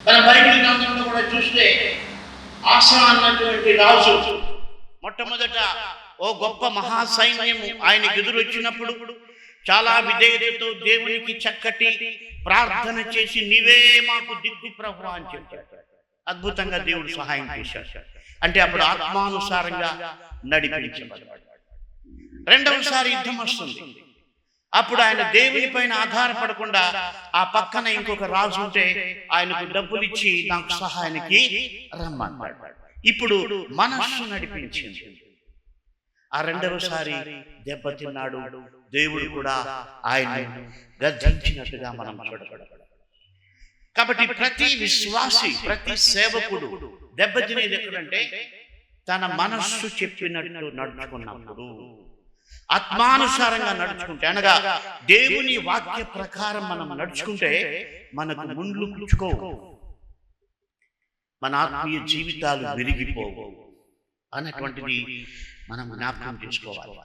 మన బైబిల్ గ్రంథంలో కూడా చూస్తే ఆసా అన్నటువంటి రాజు మొట్టమొదట ఓ గొప్ప మహాసైన్యము ఆయనకు ఎదురొచ్చినప్పుడు చాలా విధేయతతో దేవునికి చక్కటి ప్రార్థన చేసి నీవే మాకు దిక్కు ప్రభువా అని చెప్పాడు. అద్భుతంగా దేవుడు సహాయం చేశాడు. అంటే అప్పుడు ఆత్మానుసారంగా నడిపించబడ్డాడు. రెండవసారి యుద్ధం వస్తుంది. అప్పుడు ఆయన దేవుని పైన ఆధారపడకుండా ఆ పక్కన ఇంకొక రాజు ఉంటే ఆయనకు డబ్బులు ఇచ్చి నాకు సహాయానికి రమ్మన్నాడు. ఇప్పుడు మనస్సు నడిపించింది. ఆ రెండవసారి దెబ్బతిన్నాడు. దేవుడు కూడా ఆయన గర్జించినట్టుగా మనం చూడబడాలి. కాబట్టి ప్రతి విశ్వాసి, ప్రతి సేవకుడు దెబ్బతినేది ఎక్కడంటే తన మనస్సు చెప్పినట్టు నడుచుకున్నప్పుడు, ఆత్మానుసారంగా నడుచుకుంటే, అనగా దేవుని వాక్య ప్రకారం మనం నడుచుకుంటే మనకు ముండ్లు పుచ్చుకోవు, మన ఆత్మీయ జీవితాలు విరిగిపోవు అన్నటువంటిది మనం జ్ఞాపకం చేసుకోవాలి.